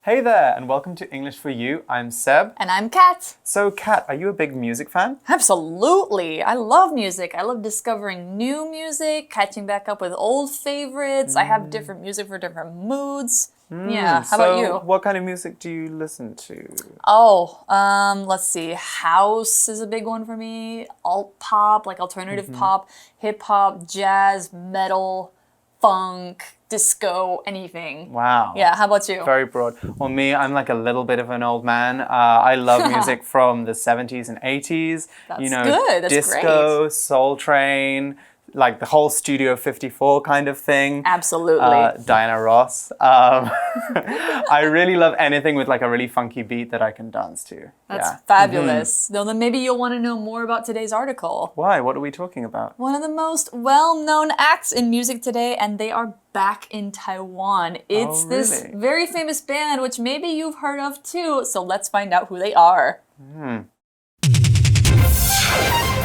Hey there, and welcome to English for You. I'm Seb. And I'm Kat. So, Kat, are you a big music fan? Absolutely. I love music. I love discovering new music, catching back up with old favorites. I have different music for different moods. Yeah, how about you? What kind of music do you listen to? Let's see. House is a big one for me. Alt pop, like alternative pop, hip hop, jazz, metal, funk, disco, anything. Wow. Yeah, how about you? Very broad. Well, me, I'm like a little bit of an old man. I love music from the 70s and 80s. That's good. That's disco, great. Soul Train, like the whole Studio 54 kind of thing. Absolutely. Diana Ross. I really love anything with like a really funky beat that I can dance to. That's fabulous. Though then maybe you'll want to know more about today's article. Why? What are we talking about? One of the most well-known acts in music today, and they are back in Taiwan. It's this very famous band, which maybe you've heard of too. So let's find out who they are.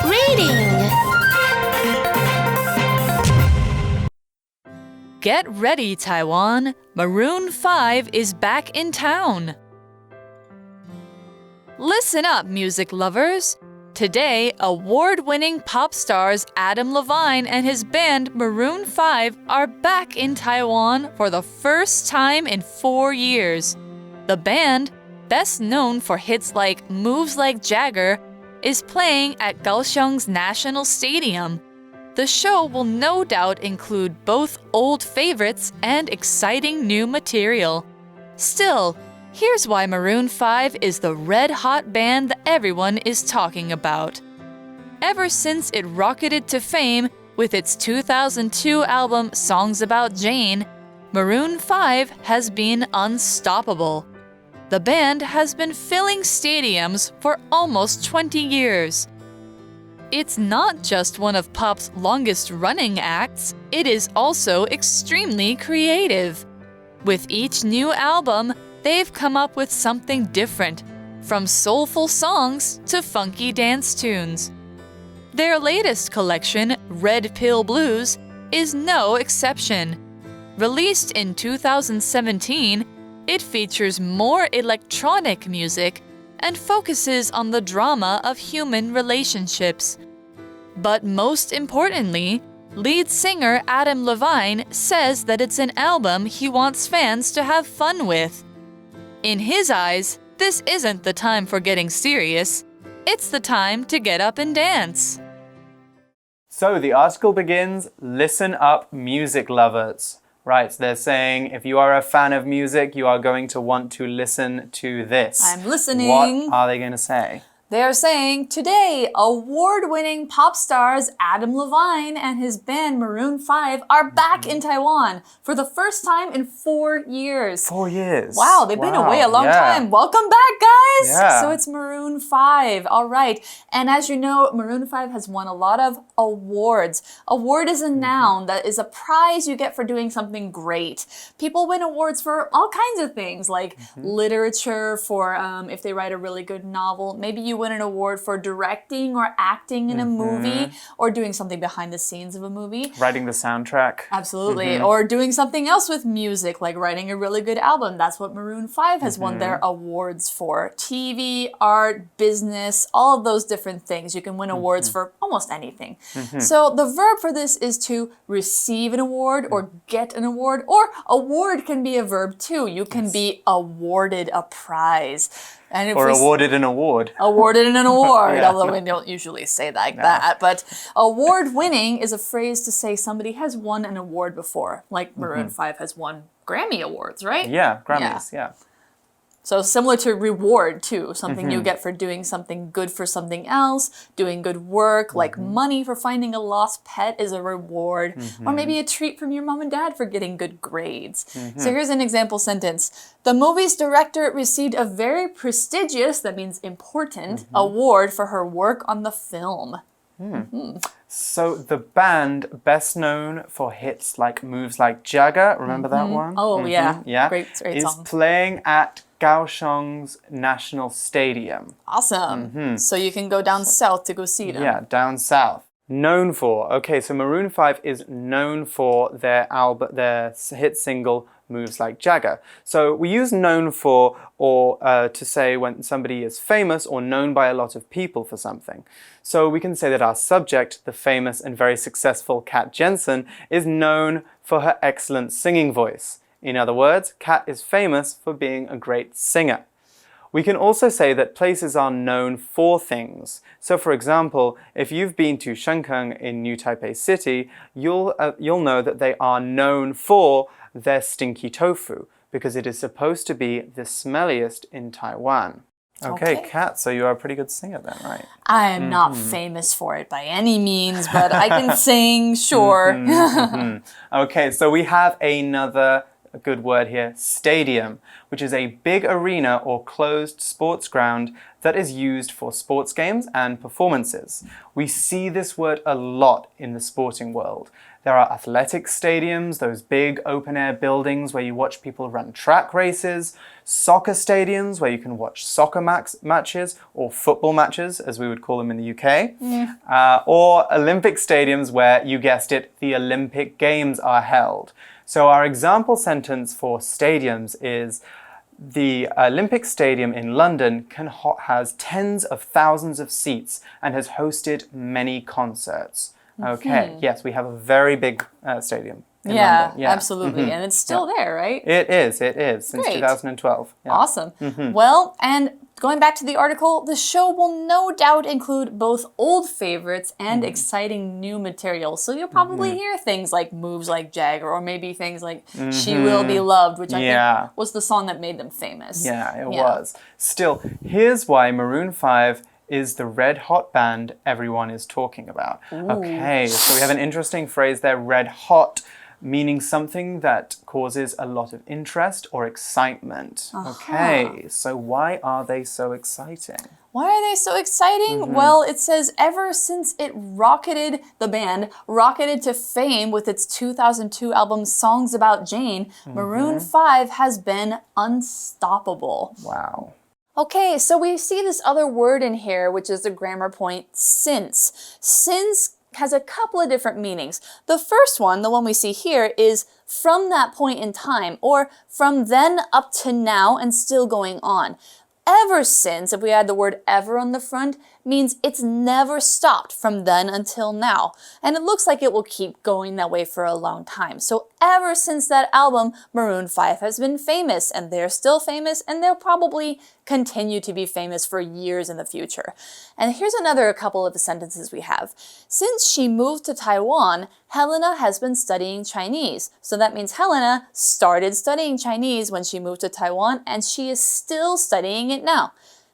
Reading. Get ready, Taiwan! Maroon 5 is back in town. Listen up, music lovers! Today, award-winning pop stars Adam Levine and his band Maroon 5 are back in Taiwan for the first time in 4 years. The band, best known for hits like Moves Like Jagger, is playing at Kaohsiung's National Stadium. The show will no doubt include both old favorites and exciting new material. Still, here's why Maroon 5 is the red-hot band that everyone is talking about. Ever since it rocketed to fame with its 2002 album Songs About Jane, Maroon 5 has been unstoppable. The band has been filling stadiums for almost 20 years. It's not just one of pop's longest-running acts, it is also extremely creative. With each new album, they've come up with something different, from soulful songs to funky dance tunes. Their latest collection, Red Pill Blues, is no exception. Released in 2017, it features more electronic music and focuses on the drama of human relationships. But most importantly, lead singer Adam Levine says that it's an album he wants fans to have fun with. In his eyes, this isn't the time for getting serious. It's the time to get up and dance. So the article begins, listen up, music lovers. Right, they're saying if you are a fan of music, you are going to want to listen to this. I'm listening. What are they going to say? They're saying, today, award-winning pop stars Adam Levine and his band Maroon 5 are back in Taiwan for the first time in 4 years. 4 years. Wow, they've been away a long time. Welcome back, guys! Yeah. So it's Maroon 5. All right. And as you know, Maroon 5 has won a lot of awards. Award is a noun that is a prize you get for doing something great. People win awards for all kinds of things, like literature, for if they write a really good novel. Maybe you win an award for directing or acting in a movie, or doing something behind the scenes of a movie. Writing the soundtrack. Absolutely. Or doing something else with music, like writing a really good album. That's what Maroon 5 has won their awards for. TV, art, business, all of those different things. You can win awards for almost anything. So the verb for this is to receive an award or get an award, or award can be a verb too. You can be awarded a prize. And if awarded an award. Awarded an award, although we don't usually say like that. But award winning is a phrase to say somebody has won an award before, like Maroon 5 has won Grammy Awards, right? Yeah, Grammys, yeah. So similar to reward too, something you get for doing something good for something else, doing good work, like money for finding a lost pet is a reward, or maybe a treat from your mom and dad for getting good grades. So here's an example sentence. The movie's director received a very prestigious, that means important, award for her work on the film. So the band, best known for hits like Moves Like Jagger, remember that one? Oh, yeah. Great is song. playing at Kaohsiung's National Stadium. Awesome. So you can go down south to go see them. Yeah, down south. Known for. Okay, so Maroon 5 is known for their hit single Moves Like Jagger. So we use known for or to say when somebody is famous or known by a lot of people for something. So we can say that our subject, the famous and very successful Kat Jensen, is known for her excellent singing voice. In other words, Kat is famous for being a great singer. We can also say that places are known for things. So for example, if you've been to Shenkeng in New Taipei City, you'll know that they are known for their stinky tofu because it is supposed to be the smelliest in Taiwan. Okay, Kat, so you are a pretty good singer then, right? I am not famous for it by any means, but I can sing, sure. Okay, so we have another good word here, stadium, which is a big arena or closed sports ground that is used for sports games and performances. We see this word a lot in the sporting world. There are athletic stadiums, those big open-air buildings where you watch people run track races, soccer stadiums where you can watch soccer matches or football matches, as we would call them in the UK, or Olympic stadiums where, you guessed it, the Olympic Games are held. So our example sentence for stadiums is, the Olympic Stadium in London has tens of thousands of seats and has hosted many concerts. Okay, yes, we have a very big stadium in London. Yeah, absolutely. And it's still there, right? It is, since Great. 2012. Yeah. Awesome. Well, and going back to the article, the show will no doubt include both old favorites and exciting new material. So you'll probably hear things like Moves Like Jagger, or maybe things like She Will Be Loved, which I think was the song that made them famous. Yeah, it was. Still, here's why Maroon 5 is the red hot band everyone is talking about. Okay, so we have an interesting phrase there, red hot, meaning something that causes a lot of interest or excitement. Okay, so why are they so exciting? Why are they so exciting? Well, it says ever since the band rocketed to fame with its 2002 album Songs About Jane, Maroon 5 has been unstoppable. Wow. Okay, so we see this other word in here, which is the grammar point, since. Since has a couple of different meanings. The first one, the one we see here, is from that point in time, or from then up to now and still going on. Ever since, if we add the word ever on the front, means it's never stopped from then until now. And it looks like it will keep going that way for a long time. So ever since that album, Maroon 5 has been famous, and they're still famous, and they'll probably continue to be famous for years in the future. And here's a couple of the sentences we have. Since she moved to Taiwan, Helena has been studying Chinese. So that means Helena started studying Chinese when she moved to Taiwan, and she is still studying it now.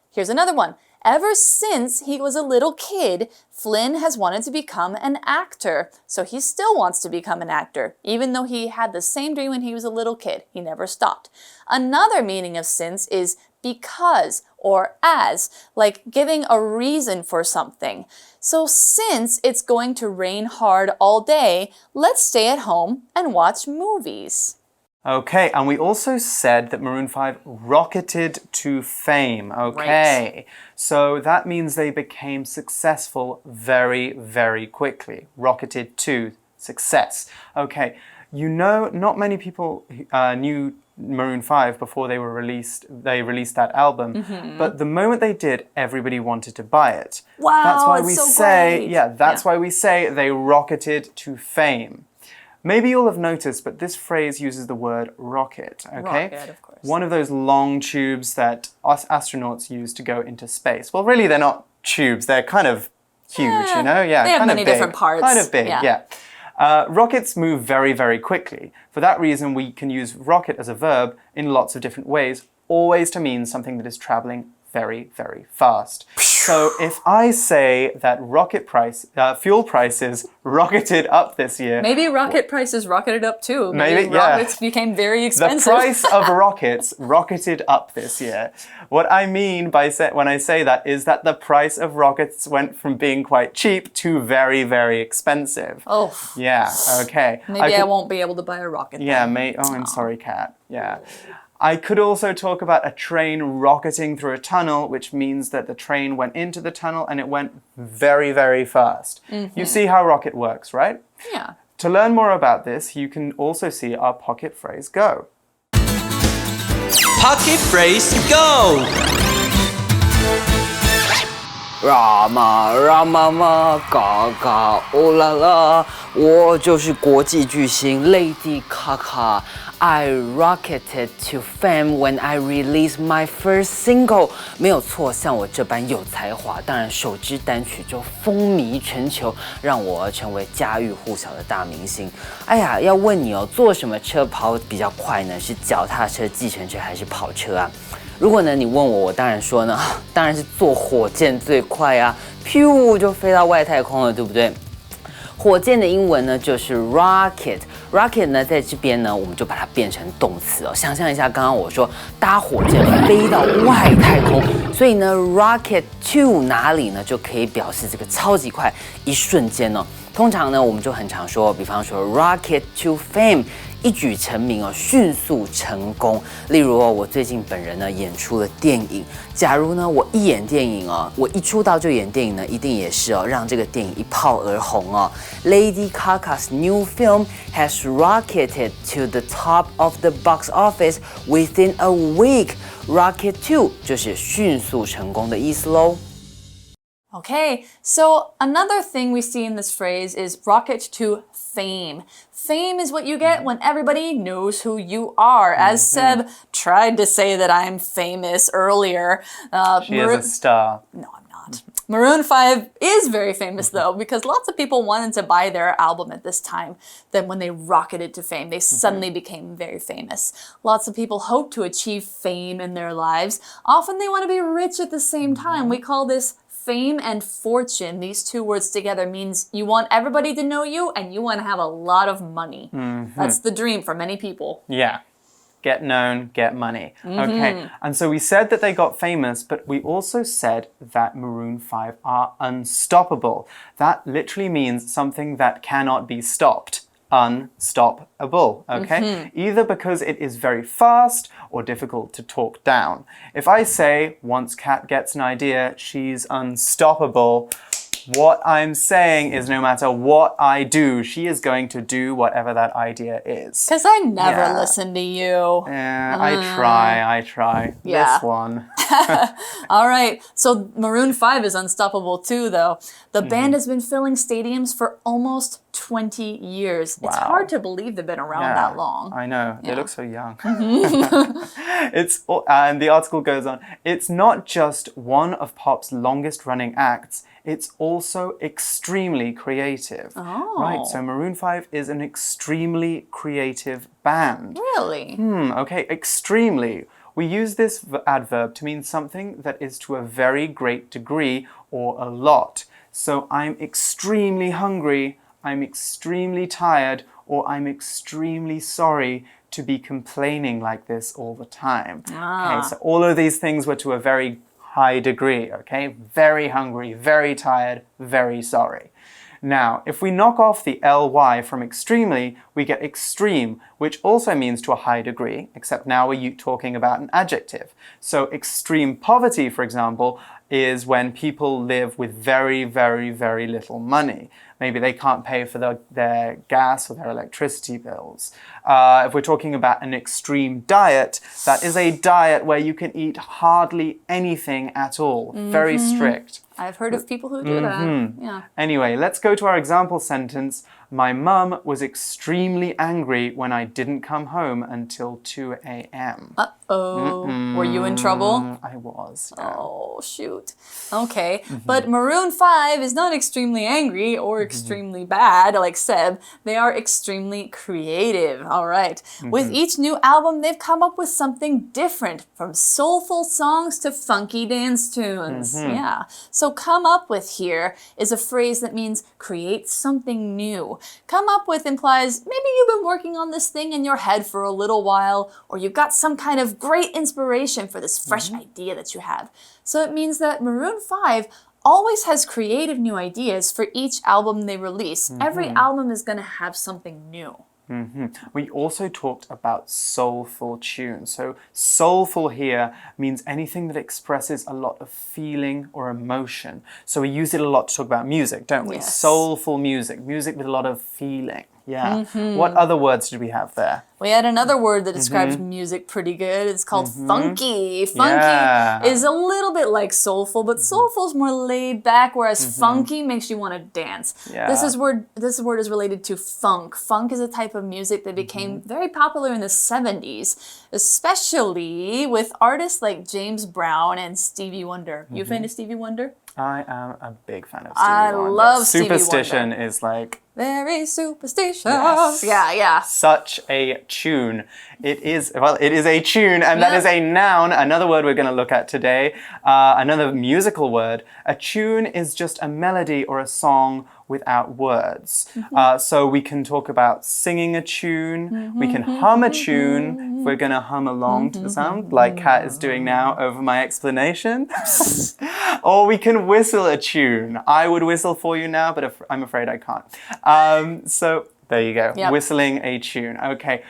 Here's another one. Ever since he was a little kid, Flynn has wanted to become an actor. So he still wants to become an actor, even though he had the same dream when he was a little kid. He never stopped. Another meaning of since is because or as, like giving a reason for something. So since it's going to rain hard all day, let's stay at home and watch movies. Okay, and we also said that Maroon 5 rocketed to fame. Okay, Right. So that means they became successful very, very quickly. Rocketed to success. Okay, you know, not many people knew Maroon 5 before they released that album, but the moment they did, everybody wanted to buy it. Wow, that's why it's we so say, great. yeah, that's why we say they rocketed to fame. Maybe you'll have noticed, but this phrase uses the word rocket, okay? Rocket, of course. One of those long tubes that us astronauts use to go into space. Well, really, they're not tubes. They're kind of huge, you know? Yeah, they have kind many of big. different parts. Kind of big, Yeah. yeah. Rockets move very, very quickly. For that reason, we can use rocket as a verb in lots of different ways, always to mean something that is traveling very, very fast. So if I say that fuel prices rocketed up this year. Maybe rocket prices rocketed up too. Maybe, yeah. Rockets became very expensive. The price of rockets rocketed up this year. What I mean when I say that is that the price of rockets went from being quite cheap to very, very expensive. Oh. Yeah, okay. Maybe I won't be able to buy a rocket. Yeah, then. I'm sorry, Kat. Yeah. I could also talk about a train rocketing through a tunnel, which means that the train went into the tunnel and it went very, very fast. You see how rocket works, right? Yeah. To learn more about this, you can also see our pocket phrase go. Pocket phrase go! Rama Rama Gaga Oh la la， 我就是国际巨星 Lady Gaga。I rocketed to fame when I released my first single。没有错，像我这般有才华，当然首支单曲就风靡全球，让我成为家喻户晓的大明星。哎呀，要问你哦，坐什么车跑比较快呢？是脚踏车、计程车还是跑车啊？如果呢你问我，我当然说呢，当然是坐火箭最快啊，噗就飞到外太空了，对不对？火箭的英文呢就是 rocket。rocket 呢在这边呢，我们就把它变成动词哦。想象一下，刚刚我说搭火箭飞到外太空，所以呢 rocket to 哪里呢，就可以表示这个超级快，一瞬间哦。通常呢，我们就很常说，比方说 rocket to fame。一举成名哦，迅速成功。例如哦，我最近本人呢演出了电影。假如呢我一演电影哦，我一出道就演电影呢，一定也是哦让这个电影一炮而红哦。Lady Gaga's new film has rocketed to the top of the box office within a week. Rocket to 就是迅速成功的意思喽。Okay, so another thing we see in this phrase is rocket to fame. Fame is what you get when everybody knows who you are. As Seb tried to say that I'm famous earlier. She is a star. No, I'm not. Maroon 5 is very famous though, because lots of people wanted to buy their album at this time. Then when they rocketed to fame, they suddenly became very famous. Lots of people hope to achieve fame in their lives. Often they want to be rich at the same time. We call this fame and fortune. These two words together means you want everybody to know you and you want to have a lot of money. That's the dream for many people. Yeah. Get known, get money. Okay, and so we said that they got famous, but we also said that Maroon 5 are unstoppable. That literally means something that cannot be stopped. Unstoppable, okay? Either because it is very fast or difficult to talk down. If I say, once Kat gets an idea, she's unstoppable, what I'm saying is no matter what I do, she is going to do whatever that idea is. Because I never listen to you. Yeah, I try. Yeah. This one. All right, so Maroon 5 is unstoppable too, though. The band has been filling stadiums for almost 20 years. It's hard to believe they've been around that long. I know. They look so young. And the article goes on, it's not just one of pop's longest running acts, it's also extremely creative. Oh. Right, so Maroon 5 is an extremely creative band. Really? Okay, extremely. We use this adverb to mean something that is to a very great degree or a lot. So I'm extremely hungry, I'm extremely tired, or I'm extremely sorry to be complaining like this all the time. Okay, so all of these things were to a very high degree, okay? Very hungry, very tired, very sorry. Now, if we knock off the ly from extremely, we get extreme, which also means to a high degree, except now we're talking about an adjective. So extreme poverty, for example, is when people live with very, very, very little money. Maybe they can't pay for their gas or their electricity bills. If we're talking about an extreme diet, that is a diet where you can eat hardly anything at all. Very strict. I've heard of people who do that. Yeah. Anyway, let's go to our example sentence. My mum was extremely angry when I didn't come home until 2 a.m. Uh-oh. Were you in trouble? I was. Oh, shoot. Okay. But Maroon 5 is not extremely angry or extremely bad, like Seb. They are extremely creative. All right. With each new album, they've come up with something different, from soulful songs to funky dance tunes. Yeah. So come up with here is a phrase that means create something new. Come up with implies maybe you've been working on this thing in your head for a little while, or you've got some kind of great inspiration for this fresh idea that you have. So it means that Maroon 5 always has creative new ideas for each album they release. Every album is going to have something new. We also talked about soulful tunes. So soulful here means anything that expresses a lot of feeling or emotion. So we use it a lot to talk about music, don't we? Yes. Soulful music, music with a lot of feeling. Yeah. What other words did we have there? We had another word that describes music pretty good. It's called funky. Funky is a little bit like soulful, but soulful is more laid back, whereas funky makes you want to dance. Yeah. This word is related to funk. Funk is a type of music that became very popular in the 70s, especially with artists like James Brown and Stevie Wonder. You a fan of Stevie Wonder? I am a big fan of Stevie Wonder. I love Stevie Wonder. Superstition is like... Very superstitious. Yes. Yeah. Such a tune. It is a tune, and that is a noun, another word we're going to look at today, another musical word. A tune is just a melody or a song without words. So we can talk about singing a tune, we can hum a tune, if we're going to hum along to the sound, like Kat is doing now over my explanation. Or we can whistle a tune. I would whistle for you now, but I'm afraid I can't. So there you go, whistling a tune. Okay.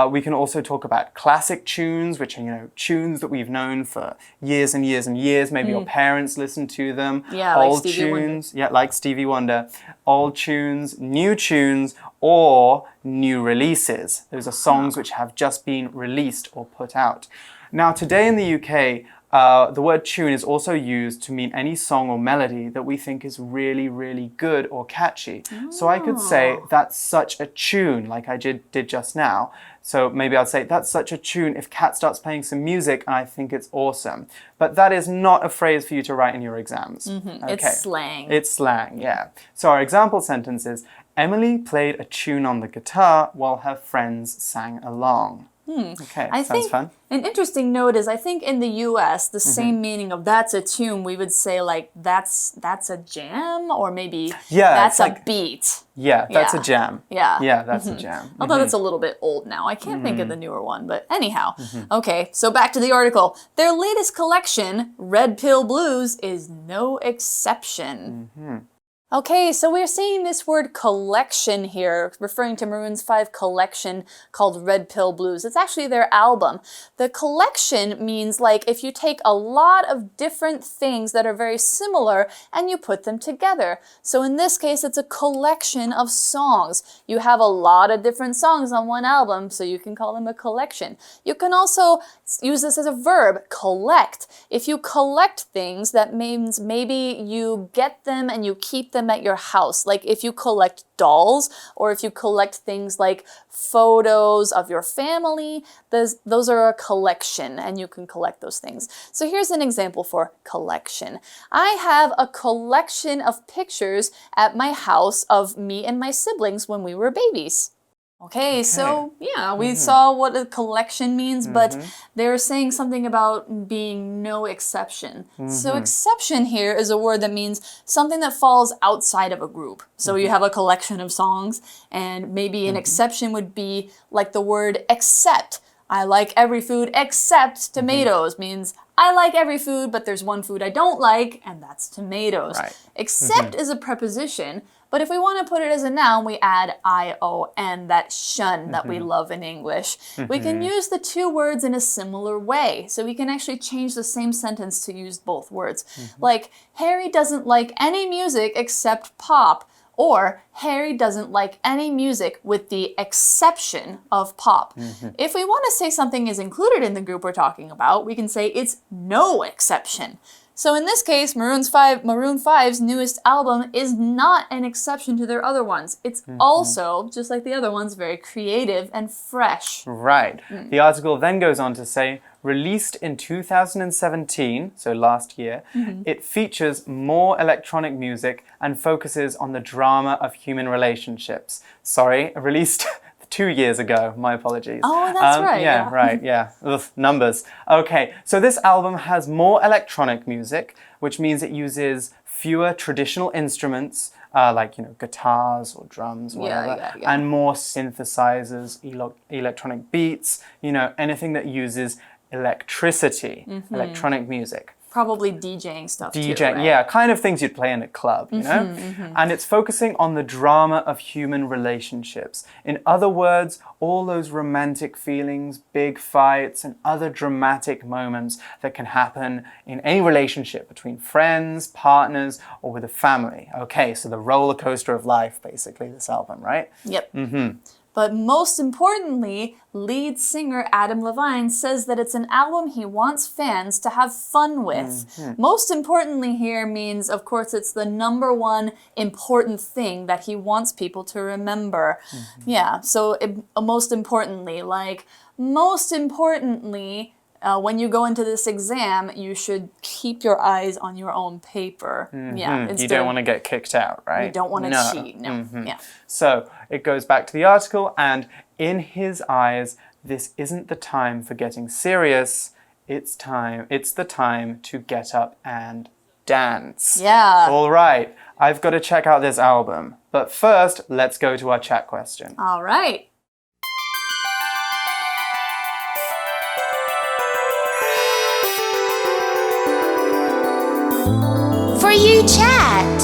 We can also talk about classic tunes, which are, tunes that we've known for years and years and years. Maybe your parents listened to them. Yeah, old like Stevie Wonder. tunes. Yeah, like Stevie Wonder. Old tunes, or new releases. Those are songs which have just been released or put out. Now, today in the UK, the word tune is also used to mean any song or melody that we think is really, really good or catchy. So I could say, that's such a tune, like I did just now. So maybe I'd say, that's such a tune if Kat starts playing some music and I think it's awesome. But that is not a phrase for you to write in your exams. Okay. It's slang. It's slang, yeah. So our example sentence is, Emily played a tune on the guitar while her friends sang along. Okay, sounds fun. An interesting note is, I think in the US, the same meaning of that's a tune, we would say like that's a jam, or maybe that's a beat. Yeah, that's a jam. Yeah. Yeah, that's a jam. Although that's a little bit old now. I can't think of the newer one, but anyhow. Okay, so back to the article. Their latest collection, Red Pill Blues, is no exception. Okay, so we're seeing this word collection here, referring to Maroon 5 collection called Red Pill Blues. It's actually their album. The collection means like if you take a lot of different things that are very similar and you put them together. So in this case, it's a collection of songs. You have a lot of different songs on one album, so you can call them a collection. You can also use this as a verb, collect. If you collect things, that means maybe you get them and you keep them at your house. Like if you collect dolls, or if you collect things like photos of your family, those are a collection and you can collect those things. So here's an example for collection. I have a collection of pictures at my house of me and my siblings when we were babies. Okay, so yeah, we saw what a collection means, but they're saying something about being no exception. So exception here is a word that means something that falls outside of a group. So you have a collection of songs, and maybe an exception would be like the word except. I like every food except tomatoes means I like every food, but there's one food I don't like, and that's tomatoes. Right. Except is a preposition, but if we want to put it as a noun, we add I-O-N, that shun that we love in English. We can use the two words in a similar way. So we can actually change the same sentence to use both words. Like, Harry doesn't like any music except pop. Or, Harry doesn't like any music with the exception of pop. If we want to say something is included in the group we're talking about, we can say it's no exception. So in this case, Maroon 5's newest album is not an exception to their other ones. It's also, just like the other ones, very creative and fresh. Right. The article then goes on to say, released in 2017, so last year, it features more electronic music and focuses on the drama of human relationships. Sorry, released 2 years ago, my apologies. Oh, that's right. Yeah, right, yeah. Ugh, numbers. Okay, so this album has more electronic music, which means it uses fewer traditional instruments, like, guitars or drums or whatever, and more synthesizers, electronic beats, anything that uses electricity, electronic music. Probably DJing stuff too, DJing, right? yeah, kind of things you'd play in a club, you know? And it's focusing on the drama of human relationships. In other words, all those romantic feelings, big fights, and other dramatic moments that can happen in any relationship between friends, partners, or with a family. Okay, so the roller coaster of life, basically, this album, right? Yep. But most importantly, lead singer Adam Levine says that it's an album he wants fans to have fun with. Most importantly here means, of course, it's the number one important thing that he wants people to remember. Yeah, so most importantly, when you go into this exam, you should keep your eyes on your own paper. Yeah, you don't want to get kicked out, right? You don't want to cheat. No. Yeah. So it goes back to the article, and in his eyes, this isn't the time for getting serious. It's the time to get up and dance. Yeah. All right, I've got to check out this album. But first, let's go to our chat question. All right. For You Chat.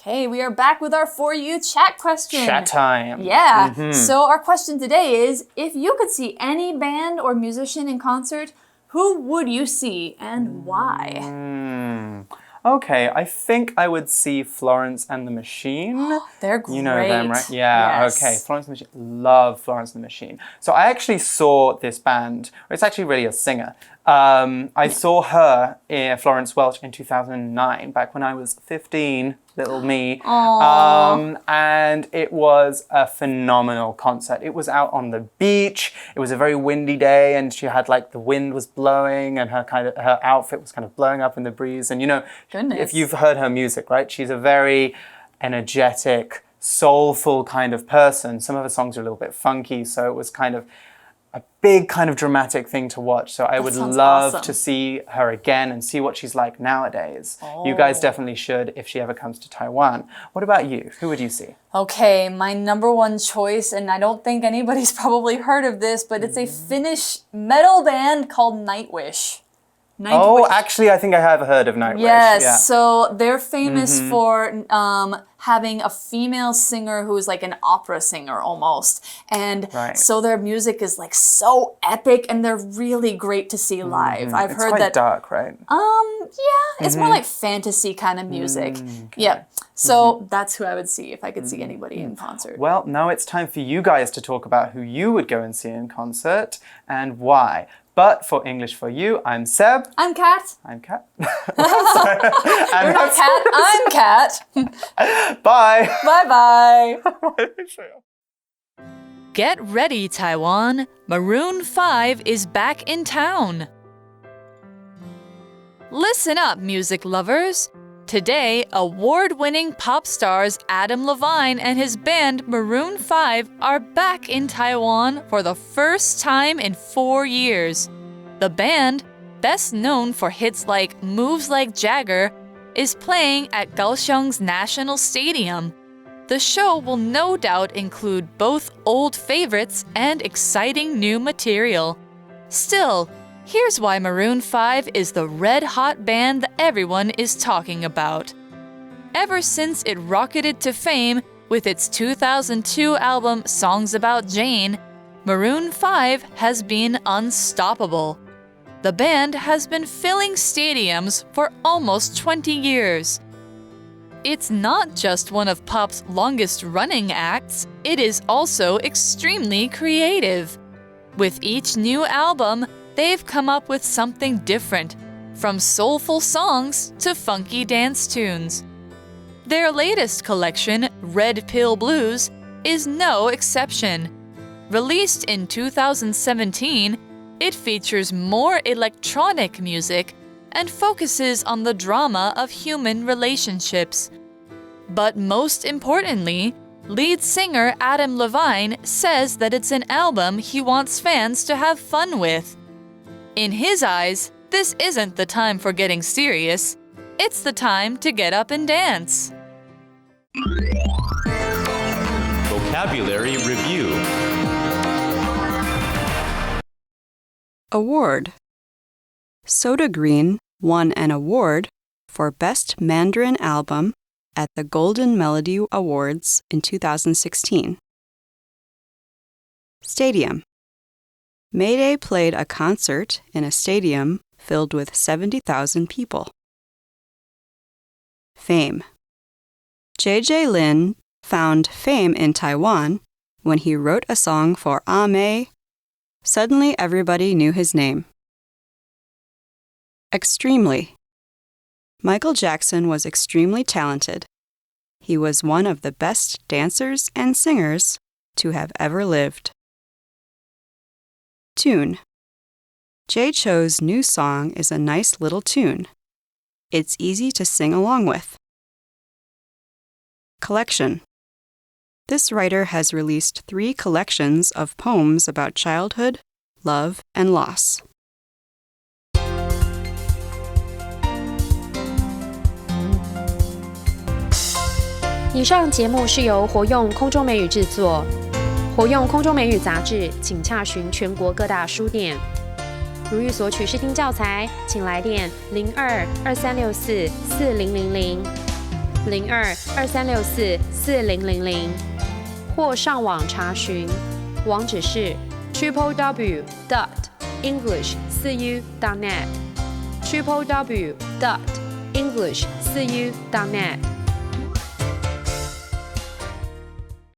Okay, we are back with our For You chat question. Chat time. Yeah. So our question today is, if you could see any band or musician in concert, who would you see and why? Okay, I think I would see Florence and the Machine. They're great. You know them, right? Yeah, Yes. okay. Florence and the Machine. Love Florence and the Machine. So I actually saw this band. It's actually really a singer. I saw her, Florence Welch, in 2009, back when I was 15, little me. And it was a phenomenal concert. It was out on the beach. It was a very windy day, and she had the wind was blowing, and her outfit was kind of blowing up in the breeze. And Goodness. if you've heard her music, right, she's a very energetic, soulful kind of person. Some of her songs are a little bit funky, so it was kind of a big kind of dramatic thing to watch. So I would love awesome. to see her again and see what she's like nowadays. You guys definitely should if she ever comes to Taiwan. What about you? Who would you see? Okay, my number one choice, and I don't think anybody's probably heard of this, but it's a Finnish metal band called Nightwish. Oh, actually, I think I have heard of Nightwish. Yes, Yeah. so they're famous for having a female singer who is like an opera singer almost. And so their music is so epic, and they're really great to see live. I've It's heard quite that. dark, right? Yeah, it's more like fantasy kind of music. Yeah, so that's who I would see if I could see anybody in concert. Well, now it's time for you guys to talk about who you would go and see in concert and why. But for English for You, I'm Seb. I'm Kat. I'm Kat. You're not Kat, I'm Kat. Bye. Bye-bye. Get ready, Taiwan. Maroon 5 is back in town. Listen up, music lovers. Today, award-winning pop stars Adam Levine and his band Maroon 5 are back in Taiwan for the first time in 4 years. The band, best known for hits like Moves Like Jagger, is playing at Kaohsiung's National Stadium. The show will no doubt include both old favorites and exciting new material. Still, here's why Maroon 5 is the red-hot band that everyone is talking about. Ever since it rocketed to fame with its 2002 album Songs About Jane, Maroon 5 has been unstoppable. The band has been filling stadiums for almost 20 years. It's not just one of pop's longest-running acts, it is also extremely creative. With each new album, they've come up with something different, from soulful songs to funky dance tunes. Their latest collection, Red Pill Blues, is no exception. Released in 2017, it features more electronic music and focuses on the drama of human relationships. But most importantly, lead singer Adam Levine says that it's an album he wants fans to have fun with. In his eyes, this isn't the time for getting serious. It's the time to get up and dance. Vocabulary Review. Award. Soda Green won an award for Best Mandarin Album at the Golden Melody Awards in 2016. Stadium. Mayday played a concert in a stadium filled with 70,000 people. Fame. J.J. Lin found fame in Taiwan when he wrote a song for A+. Suddenly everybody knew his name. Extremely. Michael Jackson was extremely talented. He was one of the best dancers and singers to have ever lived. Tune. Jay Cho's new song is a nice little tune. It's easy to sing along with. Collection. This writer has released 3 collections of poems about childhood, love, and loss. 以上节目是由活用空中美语制作，活用空中美语杂志，请洽询全国各大书店。如欲索取试听教材，请来电02-2364-4000 02-2364-4000，或上网查询，网址是 www.english4u.net www.english4u.net